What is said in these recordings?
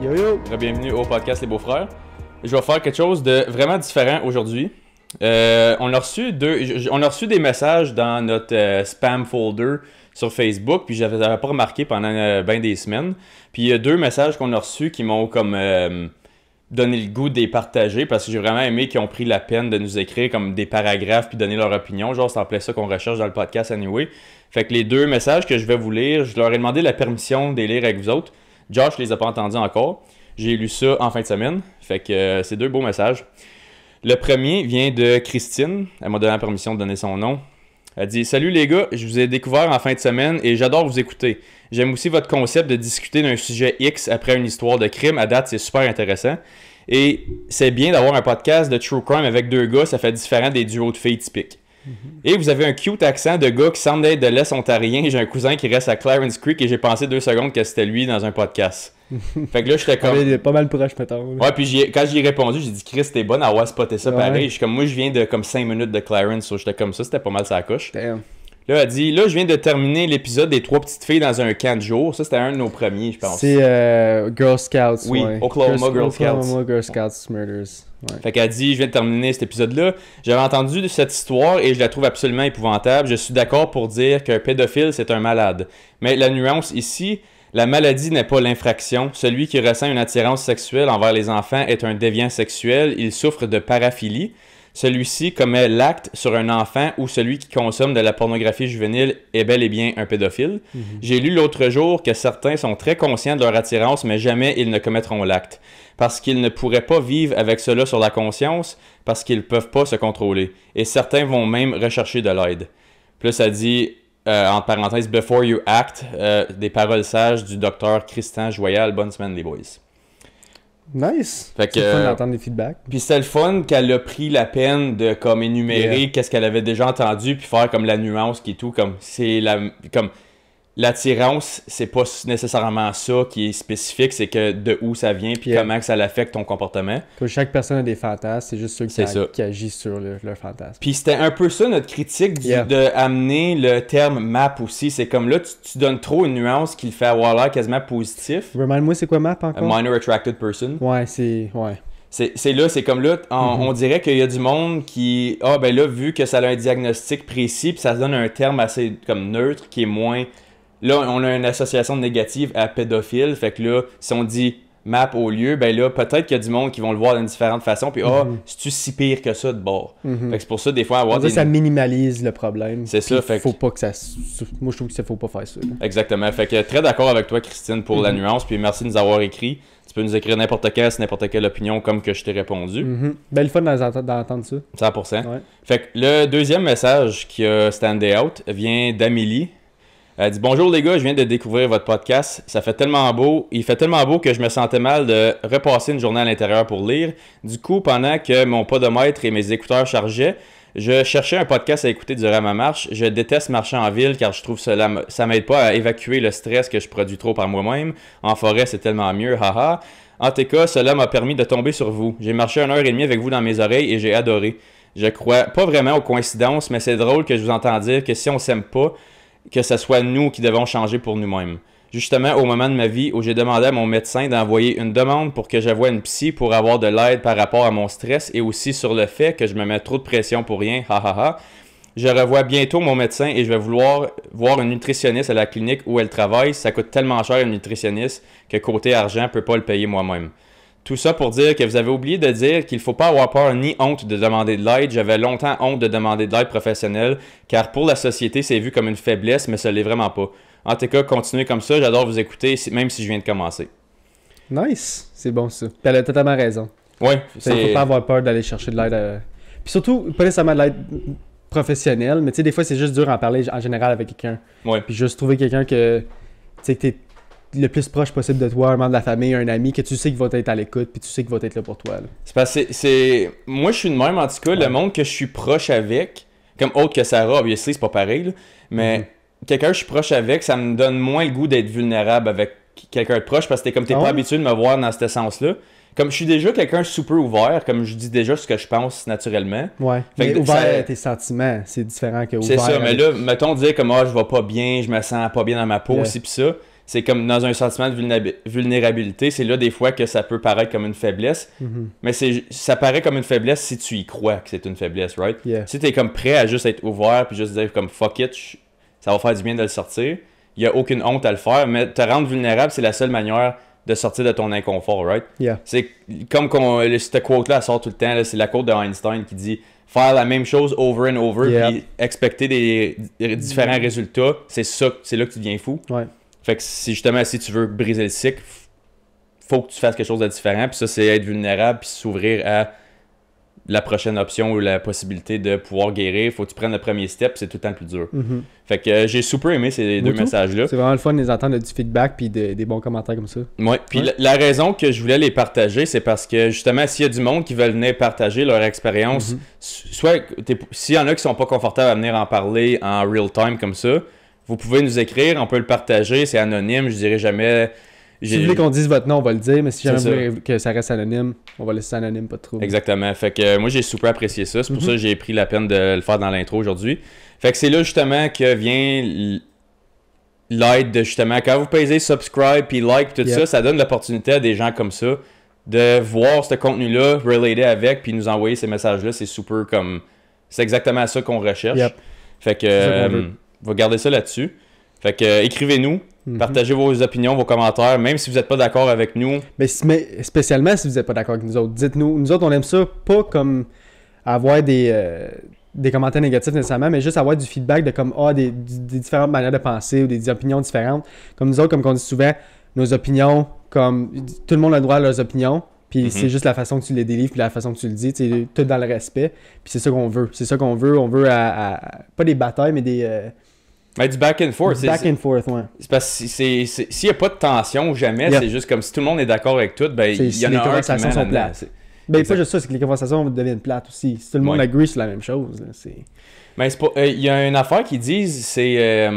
Yo yo! Bienvenue au podcast Les Beaux-Frères. Je vais faire quelque chose de vraiment différent aujourd'hui. On a reçu des messages dans notre spam folder sur Facebook, puis j'avais pas remarqué pendant bien des semaines. Puis il y a 2 messages qu'on a reçus qui m'ont comme donné le goût de les partager, parce que j'ai vraiment aimé qu'ils ont pris la peine de nous écrire comme des paragraphes puis donner leur opinion. Genre, c'est en plein ça qu'on recherche dans le podcast anyway. Fait que les 2 messages que je vais vous lire, je leur ai demandé la permission de les lire avec vous autres. Josh les a pas entendus encore. J'ai lu ça en fin de semaine. Fait que c'est 2 beaux messages. Le premier vient de Christine. Elle m'a donné la permission de donner son nom. Elle dit « Salut les gars, je vous ai découvert en fin de semaine et j'adore vous écouter. J'aime aussi votre concept de discuter d'un sujet X après une histoire de crime. À date, c'est super intéressant. Et c'est bien d'avoir un podcast de true crime avec 2 gars. Ça fait différent des duos de filles typiques. Et vous avez un cute accent de gars qui semble être de l'Est ontarien. J'ai un cousin qui reste à Clarence Creek et j'ai pensé 2 secondes que c'était lui dans un podcast. » Fait que là, j'étais comme... Il est pas mal proche, peut-être. Ouais, puis quand j'y ai répondu, j'ai dit « Chris, t'es bonne à avoir spoté ça pareil. » Je suis comme, moi, je viens de comme 5 minutes de Clarence, so j'étais comme ça, c'était pas mal sa couche. Damn. Là, elle dit « Là, je viens de terminer l'épisode des 3 petites filles dans un camp de jour. » Ça, c'était un de nos premiers, je pense. C'est Girl Scouts, Oui, ouais. Oklahoma Girl Scouts. Oklahoma Girl Scouts Murders. Ouais. Fait qu'elle dit « Je viens de terminer cet épisode-là. J'avais entendu cette histoire et je la trouve absolument épouvantable. Je suis d'accord pour dire qu'un pédophile, c'est un malade. Mais la nuance ici, la maladie n'est pas l'infraction. Celui qui ressent une attirance sexuelle envers les enfants est un déviant sexuel. Il souffre de paraphilie. Celui-ci commet l'acte sur un enfant ou celui qui consomme de la pornographie juvénile est bel et bien un pédophile. J'ai lu l'autre jour que certains sont très conscients de leur attirance, mais jamais ils ne commettront l'acte. Parce qu'ils ne pourraient pas vivre avec cela sur la conscience, parce qu'ils ne peuvent pas se contrôler. Et certains vont même rechercher de l'aide. Puis là, ça dit, entre parenthèses, « Before you act », des paroles sages du docteur Christian Joyal. Bonne semaine, les boys. Nice! Fait que, c'est fun d'entendre des feedbacks. Puis c'était le fun qu'elle a pris la peine de comme énumérer qu'est-ce qu'elle avait déjà entendu puis faire comme la nuance qui est tout comme c'est comme l'attirance, c'est pas nécessairement ça qui est spécifique, c'est que de où ça vient puis comment que ça l'affecte ton comportement. Que chaque personne a des fantasmes, c'est juste ceux qui agissent sur leur fantasme. Puis c'était un peu ça notre critique de amener le terme map aussi, c'est comme là tu donnes trop une nuance qui le fait avoir l'air quasiment positif. Remind-moi c'est quoi map encore? A minor attracted person. Ouais, c'est... Ouais. C'est comme là, on dirait qu'il y a du monde qui, ben là, vu que ça a un diagnostic précis, puis ça se donne un terme assez comme neutre, qui est moins... Là, on a une association négative à pédophile, fait que là, si on dit map au lieu, ben là, peut-être qu'il y a du monde qui vont le voir d'une différente façon, puis c'est-tu si pire que ça de bord? Fait que c'est pour ça, des fois, avoir des... Ça minimalise le problème. C'est ça, fait que... Faut pas que ça... Moi, je trouve que faut pas faire ça. Là. Exactement, fait que très d'accord avec toi, Christine, pour la nuance, puis merci de nous avoir écrit. Tu peux nous écrire n'importe quelle opinion comme que je t'ai répondu. Belle fun d'entendre ça. 100%. Ouais. Fait que le deuxième message qui a standé out vient d'Amélie. Elle dit « Bonjour les gars, je viens de découvrir votre podcast. Ça fait tellement beau. Il fait tellement beau que je me sentais mal de repasser une journée à l'intérieur pour lire. Du coup, pendant que mon podomètre et mes écouteurs chargeaient, je cherchais un podcast à écouter durant ma marche. Je déteste marcher en ville car je trouve ça m'aide pas à évacuer le stress que je produis trop par moi-même. En forêt, c'est tellement mieux, haha. En tout cas, cela m'a permis de tomber sur vous. J'ai marché 1h30 avec vous dans mes oreilles et j'ai adoré. Je crois pas vraiment aux coïncidences, mais c'est drôle que je vous entende dire que si on s'aime pas, que ce soit nous qui devons changer pour nous-mêmes. Justement, au moment de ma vie où j'ai demandé à mon médecin d'envoyer une demande pour que je voie une psy pour avoir de l'aide par rapport à mon stress et aussi sur le fait que je me mets trop de pression pour rien, je revois bientôt mon médecin et je vais vouloir voir une nutritionniste à la clinique où elle travaille. Ça coûte tellement cher une nutritionniste que côté argent, je ne peux pas le payer moi-même. Tout ça pour dire que vous avez oublié de dire qu'il ne faut pas avoir peur ni honte de demander de l'aide. J'avais longtemps honte de demander de l'aide professionnelle, car pour la société, c'est vu comme une faiblesse, mais ça ne l'est vraiment pas. En tout cas, continuez comme ça, j'adore vous écouter, même si je viens de commencer. Nice, c'est bon ça. Puis elle a totalement raison. Ouais. Il ne faut pas avoir peur d'aller chercher de l'aide. Puis surtout, pas nécessairement de l'aide professionnelle, mais tu sais, des fois, c'est juste dur d'en parler en général avec quelqu'un. Ouais. Puis juste trouver quelqu'un que t'es le plus proche possible de toi, un membre de la famille, un ami, que tu sais qu'il va être à l'écoute, puis tu sais qu'il va être là pour toi. Là. C'est parce que moi, je suis de même, en tout cas, le monde que je suis proche avec, comme autre que Sarah, obviously, c'est pas pareil, là, mais quelqu'un que je suis proche avec, ça me donne moins le goût d'être vulnérable avec quelqu'un de proche, parce que t'es pas habitué de me voir dans ce sens-là. Comme je suis déjà quelqu'un super ouvert, comme je dis déjà ce que je pense naturellement. Ouais, mais ouvert à tes sentiments, c'est différent que ouvert. C'est ça, mais là, mettons dire comme je vais pas bien, je me sens pas bien dans ma peau, aussi pis ça. c'est comme dans un sentiment de vulnérabilité, c'est là des fois que ça peut paraître comme une faiblesse, mais ça paraît comme une faiblesse si tu y crois que c'est une faiblesse, right? Yeah. Si t'es comme prêt à juste être ouvert puis juste dire comme fuck it, ça va faire du bien de le sortir, il y a aucune honte à le faire, mais te rendre vulnérable, c'est la seule manière de sortir de ton inconfort, right? Yeah. C'est comme cette quote-là, elle sort tout le temps, là, c'est la quote de Einstein qui dit faire la même chose over and over puis expecter des différents résultats, c'est là que tu deviens fou. Ouais. Fait que si tu veux briser le cycle, faut que tu fasses quelque chose de différent, puis ça c'est être vulnérable puis s'ouvrir à la prochaine option ou la possibilité de pouvoir guérir. Faut que tu prennes le premier step, c'est tout le temps le plus dur. Fait que j'ai super aimé ces deux messages-là. C'est vraiment le fun de les entendre, du feedback puis des bons commentaires comme ça. Ouais, puis la raison que je voulais les partager, c'est parce que justement, s'il y a du monde qui veut venir partager leur expérience, soit s'il y en a qui sont pas confortables à venir en parler en real time comme ça, vous pouvez nous écrire, on peut le partager, c'est anonyme, je dirais jamais... Si vous voulez qu'on dise votre nom, on va le dire, mais si jamais vous voulez que ça reste anonyme, on va laisser ça anonyme, pas de trouble. Exactement. Fait que moi, j'ai super apprécié ça. C'est pour ça que j'ai pris la peine de le faire dans l'intro aujourd'hui. Fait que c'est là, justement, que vient l'aide de, justement, quand vous payez subscribe puis like puis tout ça, ça donne l'opportunité à des gens comme ça de voir ce contenu-là, relater avec, puis nous envoyer ces messages-là. C'est super comme... C'est exactement ça qu'on recherche. Fait que... on va garder ça là-dessus. Fait que écrivez-nous. Partagez vos opinions, vos commentaires, même si vous n'êtes pas d'accord avec nous. Mais spécialement si vous n'êtes pas d'accord avec nous autres. Dites-nous. Nous autres, on aime ça pas comme avoir des commentaires négatifs nécessairement, mais juste avoir du feedback de comme des différentes manières de penser ou des opinions différentes. Comme nous autres, comme on dit souvent, nos opinions, comme tout le monde a le droit à leurs opinions. Puis c'est juste la façon que tu les délivres puis la façon que tu le dis, c'est tout dans le respect. Puis c'est ça qu'on veut. C'est ça qu'on veut. On veut pas des batailles, mais des... Mais du back and forth. Back and forth, ouais. C'est parce que s'il n'y a pas de tension jamais, c'est juste comme si tout le monde est d'accord avec tout, ben il y en a un qui les conversations sont plates. Ben pas juste ça, c'est que les conversations deviennent plates aussi. Si tout le monde agree sur la même chose, c'est... Mais il y a une affaire qu'ils disent, c'est...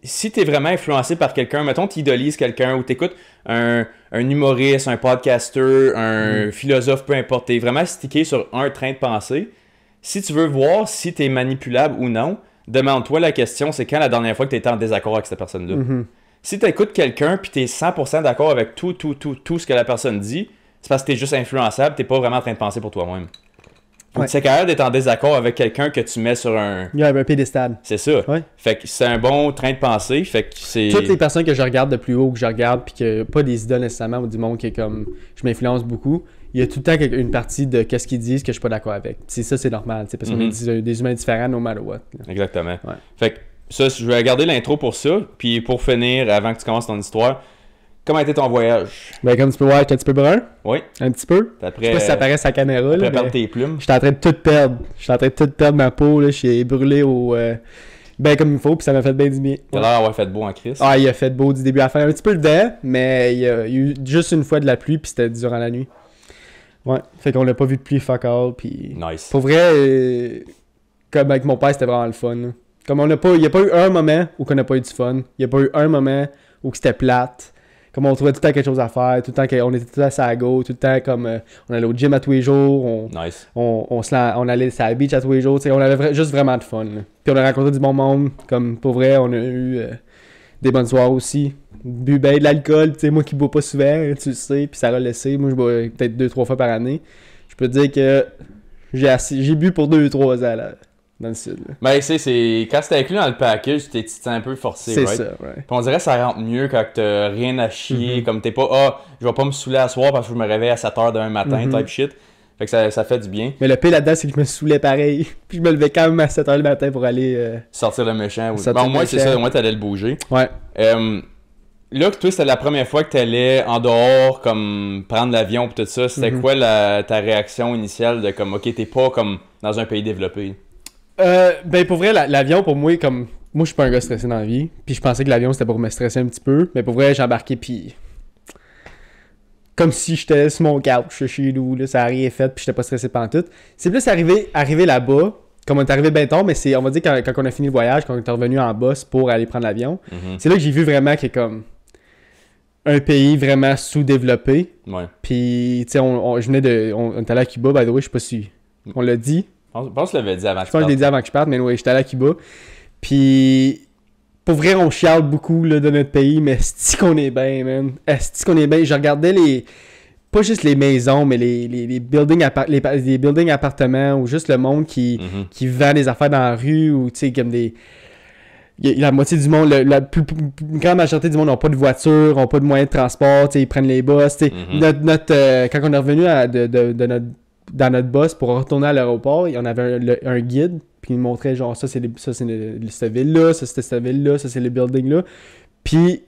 si t'es vraiment influencé par quelqu'un, mettons t'idolises quelqu'un ou t'écoutes un humoriste, un podcaster, un philosophe, peu importe, t'es vraiment stické sur un train de pensée, si tu veux voir si t'es manipulable ou non, demande-toi la question, c'est quand la dernière fois que tu étais en désaccord avec cette personne-là? Si tu écoutes quelqu'un puis tu es 100% d'accord avec tout ce que la personne dit, c'est parce que tu es juste influençable, tu n'es pas vraiment en train de penser pour toi-même. C'est carré d'être en désaccord avec quelqu'un que tu mets sur un... Il y a un piédestal. C'est ça. Fait que c'est un bon train de pensée. Fait que c'est... Toutes les personnes que je regarde de plus haut, que je regarde, puis que pas des idoles nécessairement ou du monde qui est comme... Je m'influence beaucoup. Il y a tout le temps une partie de qu'est-ce qu'ils disent que je suis pas d'accord avec. Ça, c'est normal, parce qu'on est des humains différents no matter what. Exactement. Fait que ça, je vais garder l'intro pour ça. Puis pour finir, avant que tu commences ton histoire, comment a été ton voyage? Ben comme tu peux voir, j'étais un petit peu brun. Oui. Un petit peu. Après, je sais pas si ça apparaît sa caméra. Après perdre tes plumes. J'étais en train de tout perdre. J'étais en train de tout perdre ma peau. Je suis brûlé au... ben comme il faut, puis ça m'a fait bien du bien. T'as l'air d'avoir fait beau en crise. Ah, il a fait beau du début à la fin. Un petit peu le dent, mais il y a eu juste une fois de la pluie, puis c'était durant la nuit. Ouais, fait qu'on l'a pas vu de pluie fuck all, puis... Nice. Pour vrai, comme avec mon père, c'était vraiment le fun. Là. Comme il n'y a pas eu un moment où on n'a pas eu du fun. Il n'y a pas eu un moment où c'était plate. Comme on trouvait tout le temps quelque chose à faire, tout le temps qu'on était tout le temps à la go, tout le temps comme on allait au gym à tous les jours, on allait à la beach à tous les jours, on avait juste vraiment de fun. Là. Puis on a rencontré du bon monde, comme pour vrai, on a eu des bonnes soirées aussi. Bu ben de l'alcool, tu sais, moi qui bois pas souvent, tu le sais, puis ça a laissé. Moi, je bois peut-être 2-3 fois par année. Je peux te dire que j'ai bu pour 2-3 ans, là, dans le sud. Là. Ben, c'est quand c'était inclus dans le package, tu t'es un peu forcé, c'est right? ça, ouais. Puis on dirait que ça rentre mieux quand t'as rien à chier, comme t'es pas, je vais pas me saouler à soir parce que je me réveille à 7h demain matin, type shit. Fait que ça fait du bien. Mais le pire là-dedans, c'est que je me saoulais pareil. Puis je me levais quand même à 7h le matin pour aller... sortir le méchant. Bon, au moins, c'est ça, au moins t'allais le bouger. Ouais. Là, toi, c'était la première fois que t'allais en dehors, comme prendre l'avion pis tout ça. C'était quoi ta réaction initiale de comme, ok, t'es pas comme dans un pays développé? Ben pour vrai, l'avion pour moi, comme... Moi, je suis pas un gars stressé dans la vie. Puis je pensais que l'avion, c'était pour me stresser un petit peu. Mais pour vrai, j'ai embarqué puis... Comme si j'étais sur mon couch chez nous, là, ça a rien fait, puis j'étais pas stressé pantoute. C'est plus arrivé là-bas, comme on est arrivé bien tard, mais c'est, on va dire, quand on a fini le voyage, quand on est revenu en boss pour aller prendre l'avion, c'est là que j'ai vu vraiment qu'il y a comme un pays vraiment sous-développé. Ouais. Puis, tu sais, on est allé à Cuba, by the way, je sais pas si on l'a dit. Je pense que je l'avais dit avant que je pense que je l'ai dit avant que je parte, mais ouais, j'étais allé à Cuba. Puis, pour vrai, on chiale beaucoup là, de notre pays, mais est-ce qu'on est bien, man? Est-ce qu'on est bien? Je regardais pas juste les maisons, mais les buildings, les buildings appartements ou juste le monde qui vend des affaires dans la rue ou tu sais, comme des. La moitié du monde, la plus grande majorité du monde n'ont pas de voiture, n'ont pas de moyens de transport, ils prennent les bus. Quand on est revenu dans notre bus pour retourner à l'aéroport, on avait un guide, puis il nous montrait genre ça c'est cette ville-là, ça c'est cette ville-là, ça c'est les buildings-là. Puis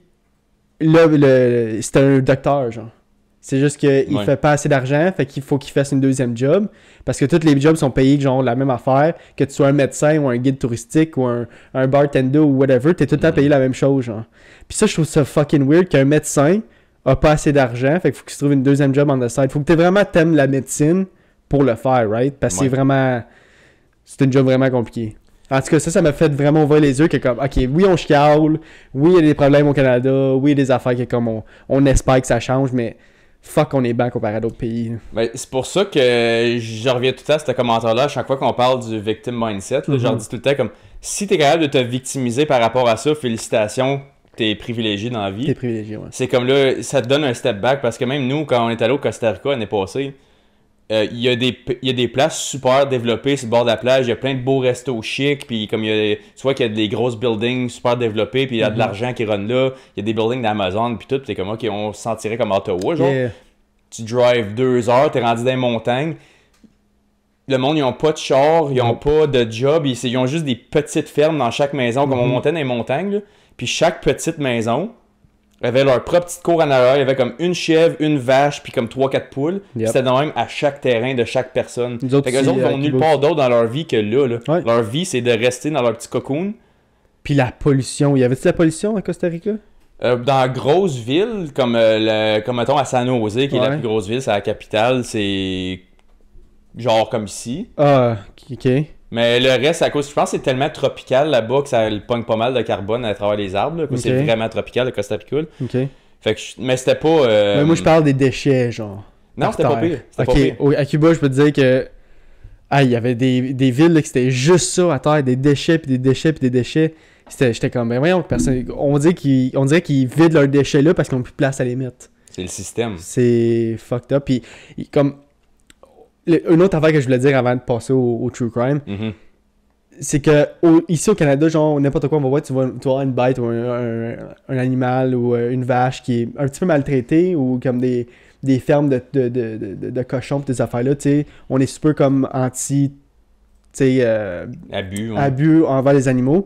là, c'était un docteur, genre. C'est juste qu'il fait pas assez d'argent, fait qu'il faut qu'il fasse une deuxième job. Parce que tous les jobs sont payés genre la même affaire, que tu sois un médecin ou un guide touristique ou un bartender ou whatever, t'es tout le temps payé la même chose, genre. Puis ça, je trouve ça fucking weird qu'un médecin a pas assez d'argent, fait qu'il faut qu'il se trouve une deuxième job on the side. Faut que t'aimes la médecine pour le faire, right? Parce que c'est un job vraiment compliqué. En tout cas, ça m'a fait vraiment ouvrir les yeux que comme, ok, oui, on chiale, oui, il y a des problèmes au Canada, oui, il y a des affaires que comme on espère que ça change, mais fuck, on est bien comparé à d'autres pays. Ben, c'est pour ça que je reviens tout le temps à ce commentaire-là, à chaque fois qu'on parle du victim mindset, là, je leur dis tout le temps comme, si t'es capable de te victimiser par rapport à ça, félicitations, t'es privilégié dans la vie. T'es privilégié, ouais. C'est comme là, ça te donne un step back, parce que même nous, quand on est allé au Costa Rica l'année passée, il y a des places super développées sur le bord de la plage, il y a plein de beaux restos chics, puis comme tu vois qu'il y a des grosses buildings super développés, puis il y a de l'argent qui run là, il y a des buildings d'Amazon, puis tout, puis t'es comme, ok, on se sentirait comme Ottawa, genre. Yeah. Tu drives 2 heures, t'es rendu dans les montagnes, le monde, ils ont pas de char, ils ont pas de job, ils ont juste des petites fermes dans chaque maison, comme on montait dans les montagnes, là, puis chaque petite maison avait leur propre petite cour en arrière, il y avait comme une chèvre, une vache, puis comme 3-4 poules. Yep. C'était de même à chaque terrain de chaque personne. Fait qu'eux autres vont nulle part d'autre dans leur vie que là. Ouais. Leur vie, c'est de rester dans leur petit cocoon. Puis la pollution, y avait-tu la pollution à Costa Rica? Dans la grosse ville, comme mettons à San Jose, qui est la plus grosse ville, c'est la capitale, c'est genre comme ici. Ah, ok. Mais le reste, à cause, je pense que c'est tellement tropical là-bas que ça pogne pas mal de carbone à travers les arbres. Là, okay. C'est vraiment tropical, le Costa Rica. Ok. Fait que mais c'était pas. Mais moi, je parle des déchets, genre. Non, c'était pas pire. Pas pire. À Cuba, je peux te dire que. Ah, il y avait des villes là, que c'était juste ça à terre, des déchets, puis des déchets, puis des déchets. J'étais comme, ben voyons, personne. On dirait qu'ils vident leurs déchets là parce qu'ils n'ont plus de place à les mettre. C'est le système. C'est fucked up. Puis, comme. Une autre affaire que je voulais dire avant de passer au true crime, c'est que ici au Canada, genre n'importe quoi, on va voir, tu vas avoir une bête ou un animal ou une vache qui est un petit peu maltraitée ou comme des fermes de cochons pis des affaires-là, tu sais, on est super comme anti, tu sais, abus envers les animaux.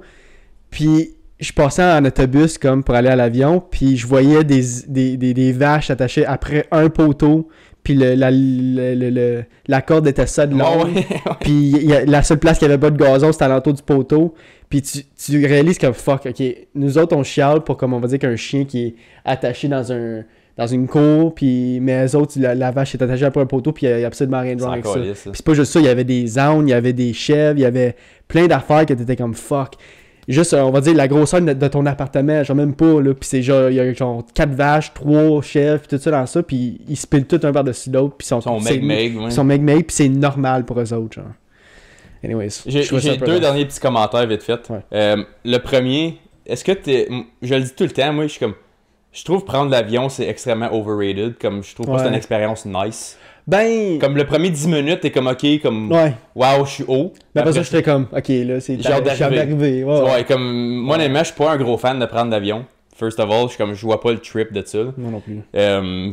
Puis je passais en autobus comme pour aller à l'avion, puis je voyais des vaches attachées après un poteau. Puis la corde était ça de longue. Puis la seule place qu'il n'y avait pas de gazon, c'était à l'entour du poteau. Puis tu réalises que fuck, ok, nous autres on chiale pour comme on va dire qu'un chien qui est attaché dans une cour, puis mais eux autres, la vache est attachée après un poteau, puis il n'y a absolument rien de wrong avec ça. Puis c'est pas juste ça, il y avait des ânes, il y avait des chèvres, il y avait plein d'affaires que t'étais comme fuck. Juste, on va dire, la grosseur de ton appartement, genre même pas, là, pis c'est genre, il y a genre 4 vaches, 3 chèvres, pis tout ça dans ça, pis ils se pilent tout un par-dessus l'autre, pis ils sont meg-meg, pis c'est normal pour eux autres, genre. Anyways. J'ai 2 derniers petits commentaires vite fait. Ouais. Le premier, est-ce que je le dis tout le temps, moi, je trouve prendre l'avion, c'est extrêmement overrated, comme je trouve pas que c'est une expérience nice. Ben. Comme le premier 10 minutes, t'es comme ok, comme. Ouais. Waouh, je suis haut. Mais après ça, j'étais comme, ok, là, c'est genre d'arriver. Ouais, comme. Moi, honnêtement, je suis pas un gros fan de prendre l'avion. First of all, je vois pas le trip de ça. Moi non plus.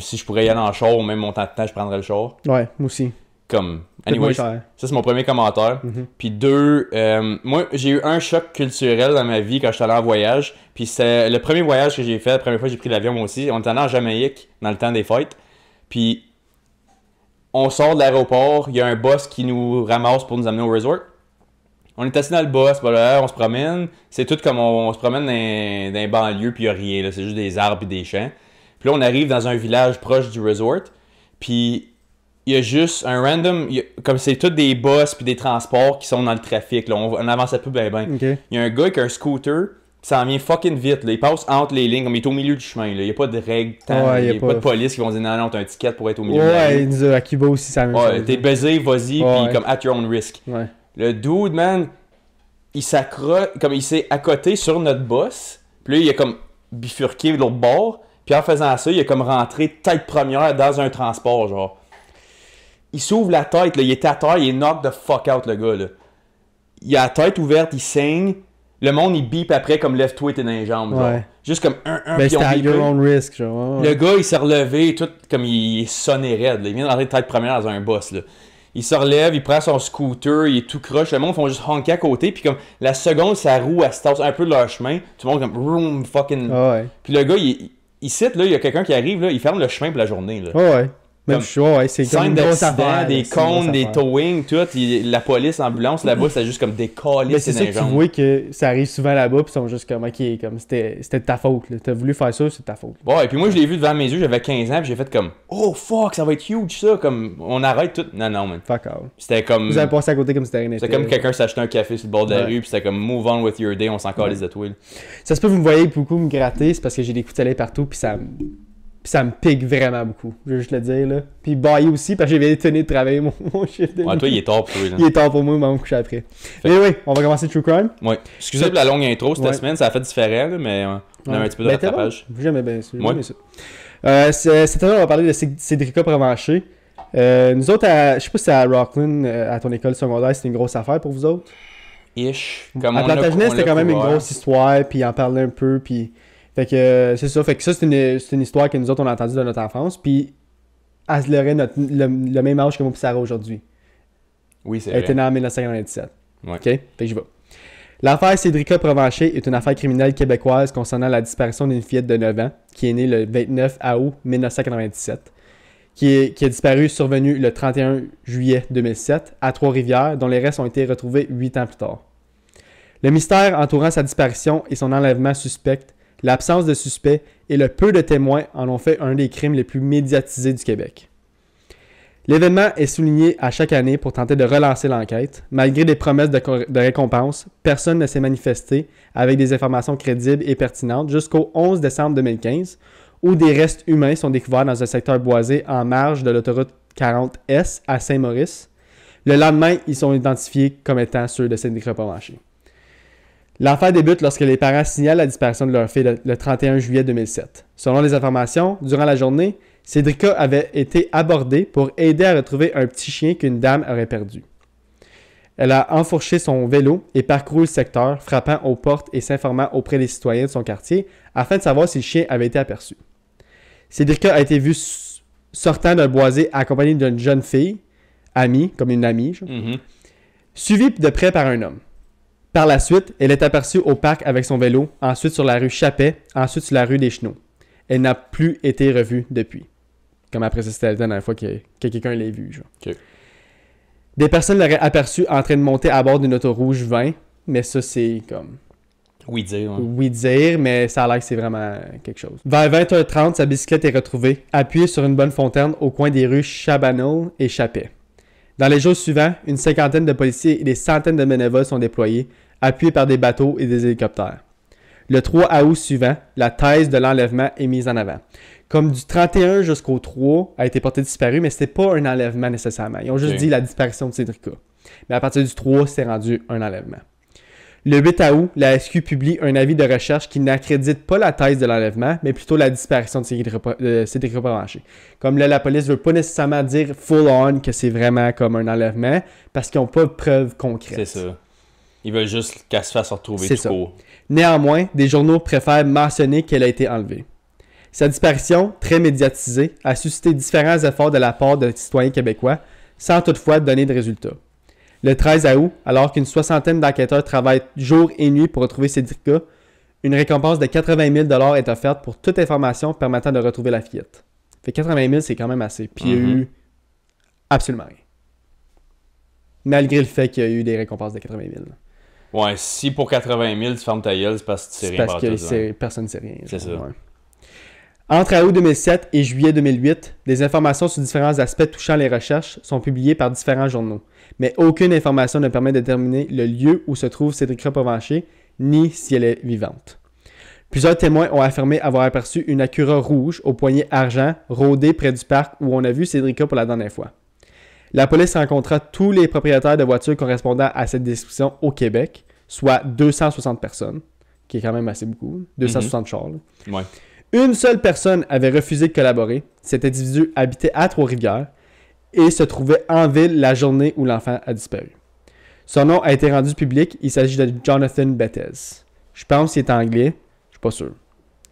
Si je pourrais y aller en char ou même mon temps de temps, je prendrais le char. Ouais, moi aussi. Comme. Anyway, ça, c'est mon premier commentaire. Puis 2, moi, j'ai eu un choc culturel dans ma vie quand je suis allé en voyage. Puis c'est le premier voyage que j'ai fait, la première fois que j'ai pris l'avion, moi aussi. On était allé en Jamaïque dans le temps des fêtes. Puis. On sort de l'aéroport, il y a un boss qui nous ramasse pour nous amener au resort. On est assis dans le boss, voilà, on se promène. C'est tout comme on se promène dans les banlieues, puis il n'y a rien, là, c'est juste des arbres et des champs. Puis là, on arrive dans un village proche du resort, puis il y a juste un random, comme c'est tous des bus puis des transports qui sont dans le trafic, là, on avançait plus bien. Okay. Il y a un gars avec un scooter, ça en vient fucking vite, là. Il passe entre les lignes, comme il est au milieu du chemin, là. Il n'y a pas de règles, il n'y a pas de police qui vont dire non, t'as un ticket pour être au milieu de la ligne. Ouais, à Cuba aussi, ça même chose. T'es baisé, vas-y, puis comme at your own risk. Ouais. Le dude, man, il s'accroche, comme il s'est accoté sur notre boss. Puis là, il a comme bifurqué de l'autre bord. Puis en faisant ça, il a comme rentré tête première dans un transport, genre. Il s'ouvre la tête, là, il est à terre, il est knock the fuck out, le gars, là. Il a la tête ouverte, il saigne. Le monde, il bip après comme lève-toi, t'es dans les jambes, genre. Juste comme un, ben, puis on bip. your own risk, genre. Le gars, il s'est relevé, tout comme il est sonné raide, là. Il vient d'entrer tête première dans un boss, là. Il se relève, il prend son scooter, il est tout croche. Le monde font juste honker à côté, puis comme la seconde, sa roue, elle se tasse un peu de leur chemin. Tout le monde comme room fucking. Puis le gars, il cite, là, il y a quelqu'un qui arrive, là, il ferme le chemin pour la journée, là. Même c'est comme une grosse affaire. Des cônes, des towing, tout. La police, l'ambulance, là-bas, c'est juste comme des calices. Mais c'est ça que tu vois que ça arrive souvent là-bas, puis ils sont juste comme, ok, comme c'était de ta faute. T'as voulu faire ça, c'est de ta faute. Bon, et puis moi, je l'ai vu devant mes yeux, j'avais 15 ans, puis j'ai fait comme, oh fuck, ça va être huge ça. Comme, on arrête tout. Non, man. Fuck out. C'était comme. Vous avez passé à côté comme c'était rien n'était. C'était comme quelqu'un s'achetait un café sur le bord de la rue, puis c'était comme, move on with your day, on s'en calisse de toi. Ça se peut que vous me voyez beaucoup me gratter, c'est parce que j'ai des coups de soleil partout, puis ça me pique vraiment beaucoup, je veux juste le dire, là. Puis bailler aussi, parce que j'ai tenu de travailler mon chiffre de nuit. Ouais, toi, il est tard pour toi, là. Il est tard pour moi, mais on va me coucher après. Mais oui, on va commencer True Crime. Ouais. Excusez pour la longue intro cette semaine, ça a fait différent, là, mais on a un petit peu de rattrapage. J'aimais bien ça. Cette année, on va parler de Cédrica Provencher. Nous autres, je sais pas si à Rockland, à ton école secondaire, c'était une grosse affaire pour vous autres. Comme à Plantagenet, c'était quand même une grosse histoire, puis en parlait un peu, puis... Fait que c'est ça. Fait que ça, c'est une histoire que nous autres, on a entendue de notre enfance. Puis, elle aurait le même âge que moi et Sarah aujourd'hui. Oui, c'est vrai. Elle était née en 1997. Ouais. OK? Fait que j'y vais. L'affaire Cédrica Provencher est une affaire criminelle québécoise concernant la disparition d'une fillette de 9 ans qui est née le 29 août 1997, qui a disparu survenu le 31 juillet 2007 à Trois-Rivières, dont les restes ont été retrouvés 8 ans plus tard. Le mystère entourant sa disparition et son enlèvement suspect, l'absence de suspects et le peu de témoins en ont fait un des crimes les plus médiatisés du Québec. L'événement est souligné à chaque année pour tenter de relancer l'enquête. Malgré des promesses de récompense, personne ne s'est manifesté avec des informations crédibles et pertinentes jusqu'au 11 décembre 2015, où des restes humains sont découverts dans un secteur boisé en marge de l'autoroute 40S à Saint-Maurice. Le lendemain, ils sont identifiés comme étant ceux de Cédrica Provencher. L'affaire débute lorsque les parents signalent la disparition de leur fille le 31 juillet 2007. Selon les informations, durant la journée, Cédrica avait été abordée pour aider à retrouver un petit chien qu'une dame aurait perdu. Elle a enfourché son vélo et parcouru le secteur, frappant aux portes et s'informant auprès des citoyens de son quartier afin de savoir si le chien avait été aperçu. Cédrica a été vue sortant d'un boisé accompagnée d'une jeune fille, amie, comme une amie, suivie de près par un homme. Par la suite, elle est aperçue au parc avec son vélo, ensuite sur la rue Chappet, ensuite sur la rue des Chenaux. Elle n'a plus été revue depuis. Comme après ça, c'était la dernière fois que quelqu'un l'ait vue. Genre. Okay. Des personnes l'auraient aperçue en train de monter à bord d'une auto rouge 20, mais ça, c'est comme... Oui dire. Oui dire, mais ça a l'air que c'est vraiment quelque chose. Vers 20h30, sa bicyclette est retrouvée, appuyée sur une bonne fontaine au coin des rues Chabanel et Chappet. Dans les jours suivants, une cinquantaine de policiers et des centaines de bénévoles sont déployés, appuyés par des bateaux et des hélicoptères. Le 3 août suivant, la thèse de l'enlèvement est mise en avant. Comme du 31 jusqu'au 3 a été porté disparu, mais ce n'était pas un enlèvement nécessairement. Ils ont juste dit la disparition de Cédrica. Mais à partir du 3, c'est rendu un enlèvement. Le 8 août, la SQ publie un avis de recherche qui n'accrédite pas la thèse de l'enlèvement, mais plutôt la disparition de Cédrica Provencher. Comme là, la police ne veut pas nécessairement dire full-on que c'est vraiment comme un enlèvement, parce qu'ils n'ont pas de preuves concrètes. C'est ça. Ils veulent juste qu'elle se fasse retrouver tout court. Néanmoins, des journaux préfèrent mentionner qu'elle a été enlevée. Sa disparition, très médiatisée, a suscité différents efforts de la part de citoyens québécois, sans toutefois donner de résultats. Le 13 août, alors qu'une soixantaine d'enquêteurs travaillent jour et nuit pour retrouver Cédrica, une récompense de 80 000 est offerte pour toute information permettant de retrouver la fillette. Fait 80 000, c'est quand même assez. Puis il y a eu absolument rien. Malgré le fait qu'il y a eu des récompenses de 80 000. Ouais, si pour 80 000, tu fermes ta gueule, c'est parce que tu sais rien. Parce que personne ne sait rien. C'est ça. Ouais. Entre août 2007 et juillet 2008, des informations sur différents aspects touchant les recherches sont publiées par différents journaux, mais aucune information ne permet de déterminer le lieu où se trouve Cédrica Provencher, ni si elle est vivante. Plusieurs témoins ont affirmé avoir aperçu une Acura rouge au poignet argent rôdée près du parc où on a vu Cédrica pour la dernière fois. La police rencontra tous les propriétaires de voitures correspondant à cette description au Québec, soit 260 personnes, qui est quand même assez beaucoup, 260 chars. Là. Ouais. Une seule personne avait refusé de collaborer. Cet individu habitait à Trois-Rivières et se trouvait en ville la journée où l'enfant a disparu. Son nom a été rendu public. Il s'agit de Jonathan Bethes. Je pense qu'il est anglais. Je suis pas sûr.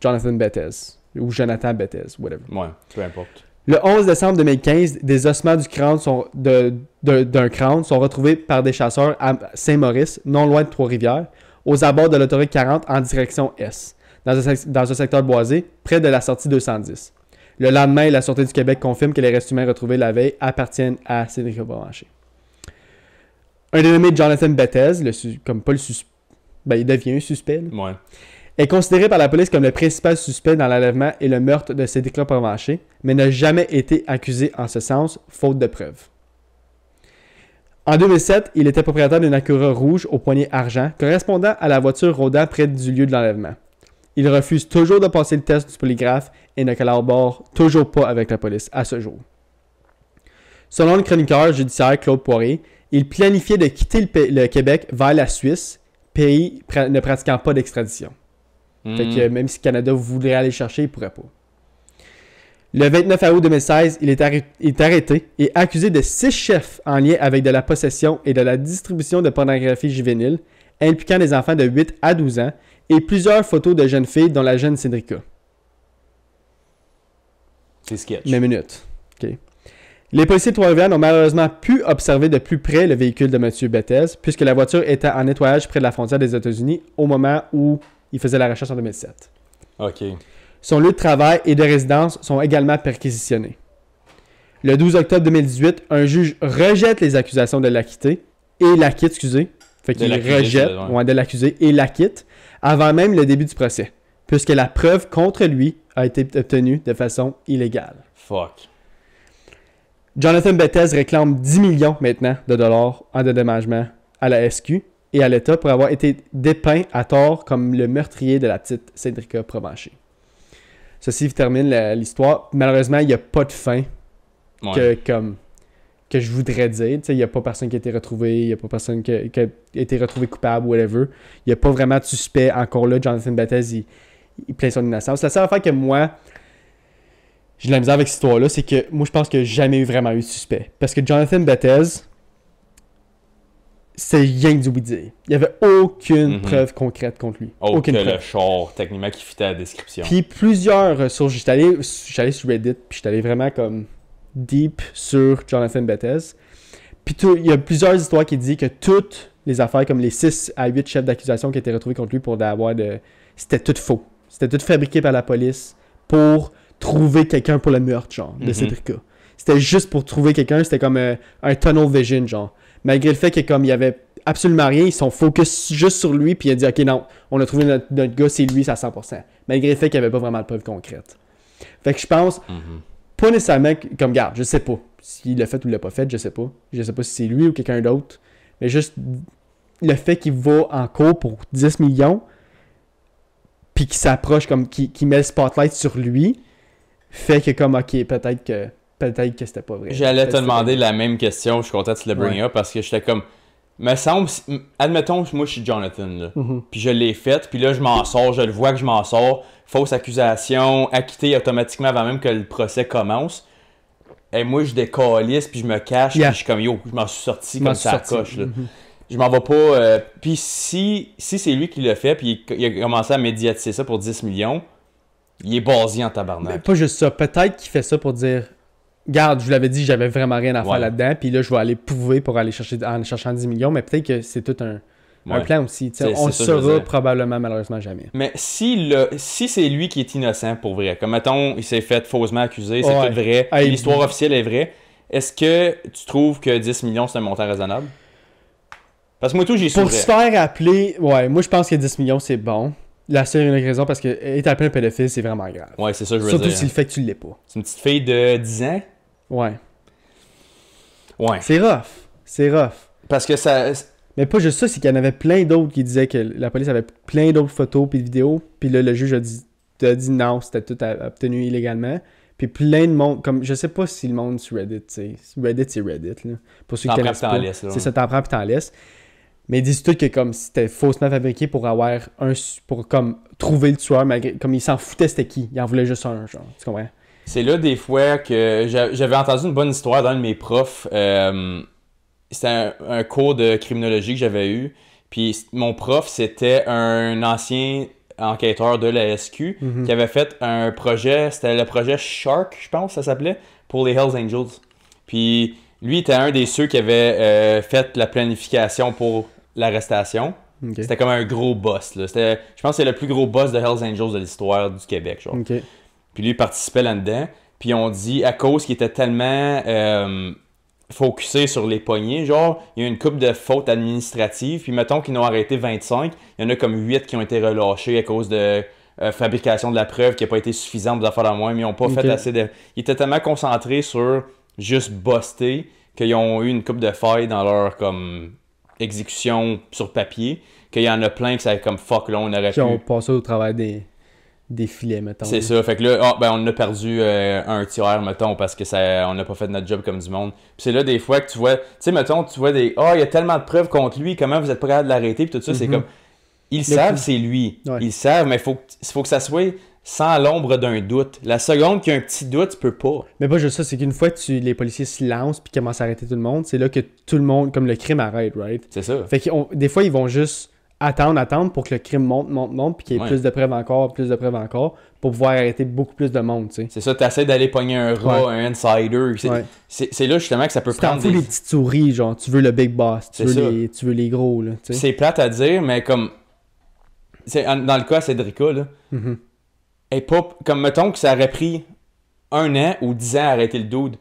Jonathan Bethes. Ou Jonathan Bethes, whatever. Ouais, peu importe. Le 11 décembre 2015, des ossements du crâne d'un crâne sont retrouvés par des chasseurs à Saint-Maurice, non loin de Trois-Rivières, aux abords de l'autoroute 40 en direction Est, dans un secteur boisé, près de la sortie 210. Le lendemain, la Sûreté du Québec confirme que les restes humains retrouvés la veille appartiennent à Cédric Provencher. Un dénommé Jonathan Bethes, comme pas le suspect, il devient un suspect, Ouais. est considéré par la police comme le principal suspect dans l'enlèvement et le meurtre de Cédric Provencher, mais n'a jamais été accusé en ce sens, faute de preuves. En 2007, il était propriétaire d'une Acura rouge au poignet argent, correspondant à la voiture rôdant près du lieu de l'enlèvement. Il refuse toujours de passer le test du polygraphe et ne collabore toujours pas avec la police à ce jour. Selon le chroniqueur judiciaire Claude Poirier, il planifiait de quitter le Québec vers la Suisse, pays ne pratiquant pas d'extradition. Fait que même si le Canada voudrait aller chercher, il ne pourrait pas. Le 29 août 2016, il est arrêté et accusé de 6 chefs en lien avec de la possession et de la distribution de pornographie juvénile, impliquant des enfants de 8 à 12 ans, et plusieurs photos de jeunes filles, dont la jeune Cédrica. C'est sketch. Une minute. Okay. Les policiers de Trois-Rivières n'ont malheureusement pu observer de plus près le véhicule de M. Bethes, puisque la voiture était en nettoyage près de la frontière des États-Unis au moment où il faisait la recherche en 2007. OK. Son lieu de travail et de résidence sont également perquisitionnés. Le 12 octobre 2018, un juge rejette les accusations de l'acquitté et l'acquitte, Fait qu'il rejette de l'accusé et l'acquitte avant même le début du procès, puisque la preuve contre lui a été obtenue de façon illégale. Fuck. Jonathan Bethes réclame 10 millions maintenant de dollars en dédommagement à la SQ et à l'État pour avoir été dépeint à tort comme le meurtrier de la petite Cédrica Provencher. Ceci termine l'histoire. Malheureusement, il n'y a pas de fin que je voudrais dire. Il n'y a pas personne qui a été retrouvé, il n'y a pas personne qui a été retrouvé coupable, whatever. Il n'y a pas vraiment de suspect. Encore là, Jonathan Bethes, il plaint son innocence. La seule affaire que moi, j'ai de la misère avec cette histoire-là, c'est que moi, je pense qu'il n'y a jamais vraiment eu de suspect. Parce que Jonathan Bethes, c'est rien que du oui-dire. Il n'y avait aucune preuve concrète contre lui. Aucune preuve. Le char, techniquement, qui fitait à la description. Puis plusieurs ressources. J'étais allé sur Reddit, puis j'étais allé vraiment comme deep sur Jonathan Bethes. Puis il y a plusieurs histoires qui disent que toutes les affaires, comme les 6 à 8 chefs d'accusation qui étaient retrouvés contre lui pour avoir c'était tout faux. C'était tout fabriqué par la police pour trouver quelqu'un pour le meurtre, genre, de Cédrica. C'était juste pour trouver quelqu'un, c'était comme un tunnel vision, genre. Malgré le fait que comme il y avait absolument rien, ils sont focus juste sur lui, puis il a dit « Ok, non, on a trouvé notre gars, c'est lui, c'est à 100%. » Malgré le fait qu'il n'y avait pas vraiment de preuves concrètes. Fait que je pense, pas nécessairement, comme garde, je sais pas s'il l'a fait ou il l'a pas fait, je sais pas. Je sais pas si c'est lui ou quelqu'un d'autre. Mais juste le fait qu'il va en cours pour 10 millions, puis qu'il s'approche, comme qu'il met le spotlight sur lui, fait que comme, ok, peut-être que c'était pas vrai. J'allais te demander la même question, je suis content de te le bring up, parce que j'étais comme, me semble, admettons, moi je suis Jonathan, là, puis je l'ai fait, puis là je m'en sors, je le vois que je m'en sors, fausse accusation, acquitté automatiquement avant même que le procès commence, et moi je décalisse, puis je me cache, puis je suis comme, yo, je m'en suis sorti comme ça coche, là. Je m'en vais pas, puis si c'est lui qui l'a fait, puis il a commencé à médiatiser ça pour 10 millions, il est basé en tabarnak. Mais pas juste ça, peut-être qu'il fait ça pour dire... Garde, je vous l'avais dit, j'avais vraiment rien à faire là-dedans, puis là, je vais aller prouver pour aller chercher en cherchant 10 millions, mais peut-être que c'est tout un plan aussi. On le saura probablement, malheureusement, jamais. Mais si c'est lui qui est innocent pour vrai, comme mettons, il s'est fait faussement accusé, c'est tout vrai, l'histoire officielle est vraie, est-ce que tu trouves que 10 millions, c'est un montant raisonnable? Parce que moi, tout, j'ai su. Pour se faire appeler, moi, je pense que 10 millions, c'est bon. La seule et unique raison, parce que être appelé un pédophile, c'est vraiment grave. Ouais, c'est ça que je veux dire. dire. Surtout si le fait que tu l'es pas. C'est une petite fille de 10 ans? Ouais. Ouais. C'est rough. Parce que ça... Mais pas juste ça, c'est qu'il y en avait plein d'autres qui disaient que la police avait plein d'autres photos puis vidéos. Puis là, le juge a dit non, c'était tout obtenu illégalement. Puis plein de monde, comme je sais pas si le monde sur Reddit, tu sais. Reddit, c'est Reddit, là. Pour ceux qui connaissent pas. C'est ça, t'en prends puis t'en laisses. Mais ils disent tout que comme c'était faussement fabriqué pour avoir pour comme trouver le tueur, malgré comme ils s'en foutaient c'était qui. Ils en voulaient juste un, genre. Tu comprends? C'est là des fois que j'avais entendu une bonne histoire d'un de mes profs. C'était un cours de criminologie que j'avais eu. Puis mon prof, c'était un ancien enquêteur de la SQ qui avait fait un projet, c'était le projet Shark, je pense, ça s'appelait, pour les Hells Angels. Puis lui était un des ceux qui avait fait la planification pour l'arrestation. Okay. C'était comme un gros boss. Là. Je pense que c'est le plus gros boss de Hells Angels de l'histoire du Québec. Genre. Okay. Puis lui, il participait là-dedans. Puis on dit, à cause qu'il était tellement focusé sur les poignées, genre, il y a une couple de fautes administratives. Puis mettons qu'ils n'ont arrêté 25, il y en a comme 8 qui ont été relâchés à cause de fabrication de la preuve qui n'a pas été suffisante pour faire la moins, mais ils n'ont pas fait assez de... Ils étaient tellement concentrés sur juste buster qu'ils ont eu une couple de failles dans leur comme exécution sur papier, qu'il y en a plein que ça comme fuck là, on aurait pu... Qui ont passé au travers des filets, mettons. C'est ça. Fait que là, on a perdu un tiers, mettons, parce que on n'a pas fait notre job comme du monde. Puis c'est là des fois que tu vois, tu sais, mettons, tu vois des, il y a tellement de preuves contre lui, comment vous êtes pas capable de l'arrêter, puis tout ça, c'est comme, ils savent c'est lui. Ouais. Ils savent, mais faut que ça soit sans l'ombre d'un doute. La seconde qu'il y a un petit doute, tu peux pas. Mais pas juste ça, c'est qu'une fois que les policiers se lancent puis commencent à arrêter tout le monde, c'est là que tout le monde, comme le crime arrête, right? C'est ça. Fait que des fois, ils vont juste attendre pour que le crime monte, puis qu'il y ait plus de preuves encore, pour pouvoir arrêter beaucoup plus de monde, tu sais. C'est ça, t'essaies d'aller pogner un rat, un insider. C'est là justement que ça peut prendre des petites souris, genre, tu veux le big boss, tu veux les gros, là, tu sais. C'est plate à dire, mais comme... Dans le cas à Cédrica, là, et pas... Comme, mettons que ça aurait pris 1 an ou 10 ans à arrêter le dude.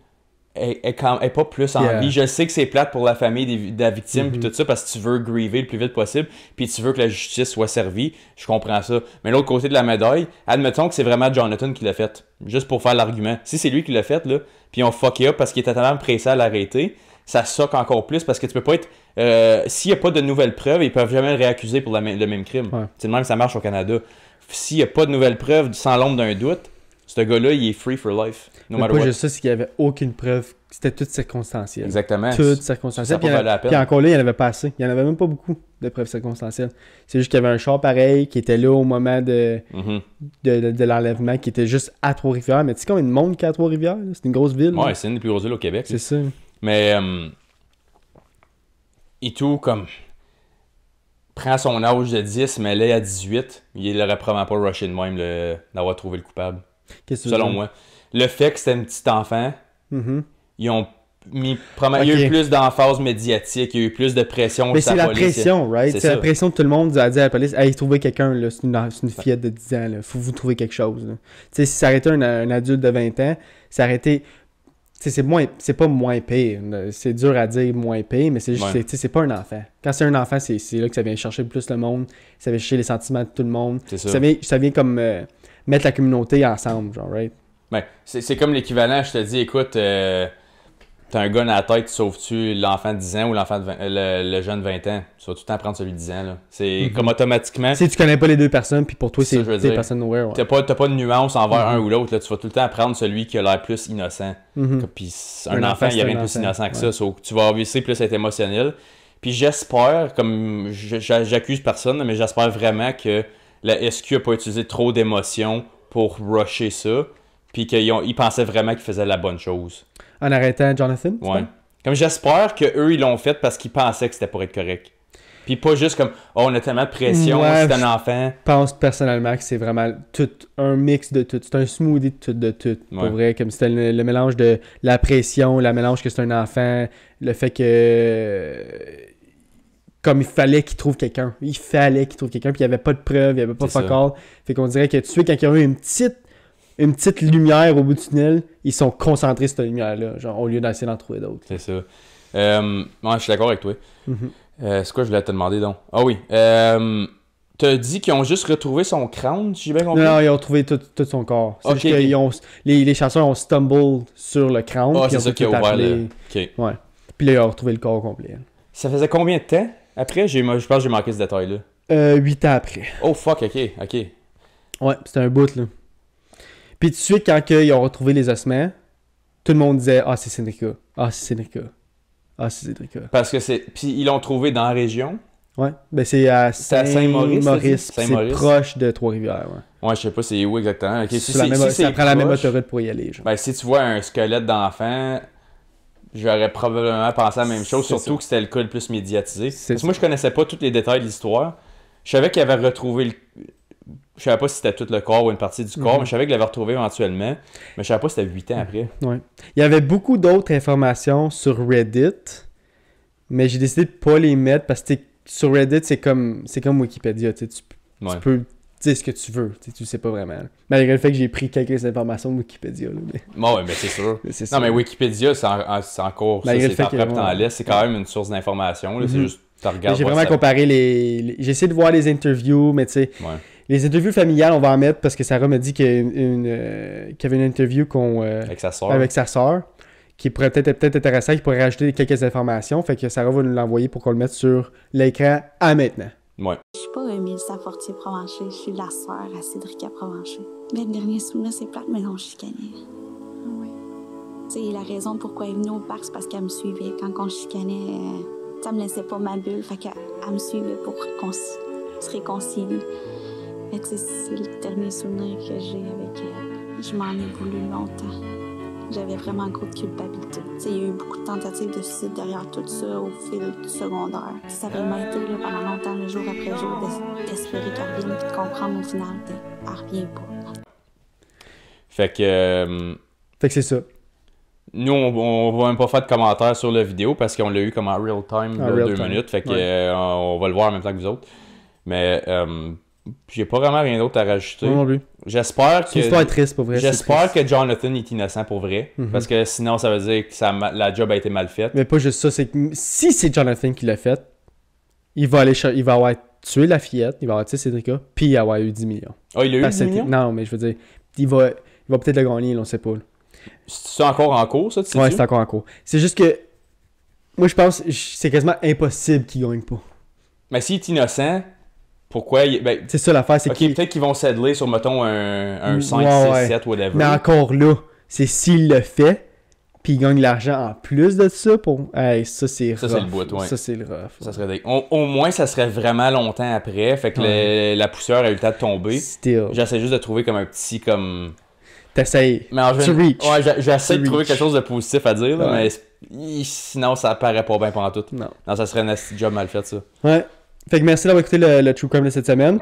Elle est pas plus en vie. Je sais que c'est plate pour la famille de la victime puis tout ça parce que tu veux griever le plus vite possible puis tu veux que la justice soit servie. Je comprends ça. Mais l'autre côté de la médaille, admettons que c'est vraiment Jonathan qui l'a fait. Juste pour faire l'argument. Si c'est lui qui l'a fait, là, puis on fucké up parce qu'il était tellement pressé à l'arrêter, ça soque encore plus parce que tu peux pas être... s'il n'y a pas de nouvelles preuves, ils peuvent jamais le réaccuser pour le même crime. Ouais. C'est le même que ça marche au Canada. S'il n'y a pas de nouvelles preuves sans l'ombre d'un doute, ce gars-là, il est free for life. No matter what. Juste ça, c'est qu'il n'y avait aucune preuve. C'était tout circonstanciel. Exactement. Tout circonstanciel. Puis encore là, il n'y en avait pas assez. Il n'y en avait même pas beaucoup de preuves circonstancielles. C'est juste qu'il y avait un char pareil qui était là au moment de l'enlèvement, qui était juste à Trois-Rivières. Mais tu sais combien de monde qu'il y a à Trois-Rivières? C'est une grosse ville. Ouais, c'est une des plus grosses villes au Québec. C'est ça. Mais et tout, comme... prend son âge de 10, mais là, à 18, il n'aurait probablement pas rushé de même d'avoir trouvé le coupable. Selon moi. Le fait que c'était un petit enfant, ils ont mis... Il y a eu plus d'emphase médiatique, il y a eu plus de pression. Mais c'est la pression, right? C'est la pression que tout le monde a dit à la police. Hey, trouvez quelqu'un, là, c'est une fillette de 10 ans, là. Faut vous trouver quelque chose. Tu sais, si ça arrêtait un adulte de 20 ans, ça arrêtait... c'est pas moins pire. C'est dur à dire moins pire, mais c'est juste c'est pas un enfant. Quand c'est un enfant, c'est là que ça vient chercher plus le monde, ça vient chercher les sentiments de tout le monde. Ça vient comme mettre la communauté ensemble, genre, right? Ben, c'est comme l'équivalent, je te dis, écoute, t'as un gun à la tête, tu sauves-tu l'enfant de 10 ans ou le jeune de 20 ans? Tu vas tout le temps prendre celui de 10 ans, là. C'est comme automatiquement... Si tu connais pas les deux personnes, puis pour toi, c'est personne nowhere. Ouais. T'as pas de nuance envers un ou l'autre, là. Tu vas tout le temps prendre celui qui a l'air plus innocent. Puis un enfant, il n'y a rien de plus innocent que ça. So, tu vas essayer plus être émotionnel. Puis j'espère, comme j'accuse personne, mais j'espère vraiment que la SQ n'a pas utilisé trop d'émotions pour rusher ça. Puis qu'ils pensaient vraiment qu'ils faisaient la bonne chose. En arrêtant Jonathan? Ouais. Comme j'espère qu'eux, ils l'ont fait parce qu'ils pensaient que c'était pour être correct. Puis pas juste comme, on a tellement de pression, c'est un enfant. Je pense personnellement que c'est vraiment tout un mix de tout. C'est un smoothie de tout. Pour vrai, comme c'était le mélange de la pression, le mélange que c'est un enfant, le fait que... Comme il fallait qu'il trouve quelqu'un. Puis il n'y avait pas de preuves, il n'y avait pas fuck all. Fait qu'on dirait que tu sais, quand il y a eu une petite lumière au bout du tunnel, ils sont concentrés sur cette lumière-là, genre au lieu d'essayer d'en trouver d'autres. C'est ça. Moi, je suis d'accord avec toi. C'est quoi je voulais te demander donc? Ah oui. T'as dit qu'ils ont juste retrouvé son crâne, si j'ai bien compris? Non, ils ont retrouvé tout son corps. C'est juste que les chasseurs ont stumbled sur le crâne. Ah, c'est ça qui a ouvert le... Ouais. Puis là, ils ont retrouvé le corps complet. Ça faisait combien de temps après? Je pense que j'ai manqué ce détail-là. 8 ans après. Oh fuck, ok. Ouais, c'était un bout, là. Puis tout de suite, quand ils ont retrouvé les ossements, tout le monde disait « Ah, c'est Cédrica. Ah, c'est Cédrica. Ah, c'est Cédrica. » Parce que c'est... Puis ils l'ont trouvé dans la région? Ouais. Ben, c'est à C'est à Saint-Maurice, Saint-Maurice. c'est dit? C'est Saint-Maurice. proche de Trois-Rivières, ouais. Ouais, je sais pas c'est où exactement. Ok, C'est la même, c'est ça prend la même proche, autoroute pour y aller, genre. ben, si tu vois un squelette d'enfant, j'aurais probablement pensé à la même chose, C'est surtout ça. que c'était le cas le plus médiatisé. C'est Parce que moi, je connaissais pas tous les détails de l'histoire. Je savais qu'il avait retrouvé le... Je savais pas si c'était tout le corps ou une partie du corps, mais je savais qu'il l'avait retrouvé éventuellement. Mais je savais pas si c'était 8 ans après. Ouais. Il y avait beaucoup d'autres informations sur Reddit, mais j'ai décidé de pas les mettre parce que sur Reddit, c'est comme Wikipédia. Tu Ouais. peux dire ce que tu veux. Tu sais pas vraiment. Malgré le fait que j'ai pris quelques informations de Wikipédia. Là, mais... Bon, ouais, mais c'est sûr. mais c'est Non, ça. mais Wikipédia, c'est encore ça, Malgré le c'est fait en prep que- en ouais. laisse. C'est quand même une source d'information. Là. C'est Mhm. juste, tu Mais regardes. j'ai voir vraiment ça- comparé j'ai essayé de voir les interviews, mais tu sais, Ouais. les interviews familiales, on va en mettre parce que Sarah m'a dit qu'il y a qu'il y avait une interview Avec sa soeur. avec sa sœur qui pourrait peut-être intéressant, qui pourrait rajouter quelques informations. Fait que Sarah va nous l'envoyer pour qu'on le mette sur l'écran à maintenant. Ouais. Je suis pas Mélissa Fortier-Provencher, je suis la sœur à Cédrica Provencher. Mais le dernier souvenir, c'est plate, mais on chicanait. Ah oui. Tu sais, la raison pourquoi elle est venue au parc, c'est parce qu'elle me suivait. Quand on chicanait, ça me laissait pas ma bulle, fait qu'elle me suivait pour qu'on se réconcilie. Mais tu sais, c'est le dernier souvenir que j'ai avec elle. Je m'en ai voulu longtemps. J'avais vraiment un gros de culpabilité. Tu sais, il y a eu beaucoup de tentatives de suicide derrière tout ça au fil du secondaire. Ça a vraiment été là, pendant longtemps, le jour après jour, d'espérer qu'elle revienne puis de comprendre au final qu'elle revient pas. Fait que Fait que c'est ça. nous, on va même pas faire de commentaires sur la vidéo parce qu'on l'a eu comme en real time, En là, real 2 time. minutes. Fait que Ouais. on va le voir en même temps que vous autres. Mais j'ai pas vraiment rien d'autre à rajouter. Moi non plus. J'espère C'est une histoire que. triste, pour vrai. c'est J'espère triste. que Jonathan est innocent pour vrai. Mhm. Parce que sinon, ça veut dire que la job a été mal faite. Mais pas juste ça, c'est que si c'est Jonathan qui l'a fait, il va avoir tué la fillette, il va avoir tué Cédrica, puis il va avoir eu 10 millions. Ah, il a eu Parce 10 que- millions? Non, mais je veux dire, il va peut-être le gagner, là, on sait pas. Là. C'est encore en cours, ça, tu sais? Ouais, c'est encore en cours. C'est juste que, moi je pense, c'est quasiment impossible qu'il gagne pas. Mais s'il est innocent, pourquoi il... Ben, C'est ça l'affaire, c'est ok, qu'il... peut-être qu'ils vont settler sur, mettons, un 5, Ouais, 6, ouais. 7, whatever. Mais encore là, c'est s'il le fait, puis il gagne l'argent en plus de ça, pour... Hey, ça c'est rough. Ça, c'est le bout, ouais. Ça c'est le rough. Ça serait au moins, ça serait vraiment longtemps après. Fait que la poussière a eu le temps de tomber. Still. J'essaie juste de trouver comme un petit, comme... T'essayes. Mais en To général- reach. Ouais, j'essaie To de trouver reach. quelque chose de positif à dire, là, Ouais. mais sinon, ça paraît pas bien pendant tout. Non. Non, ça serait un nasty job mal fait, ça. Ouais. Fait que merci d'avoir écouté le True Crime de cette semaine.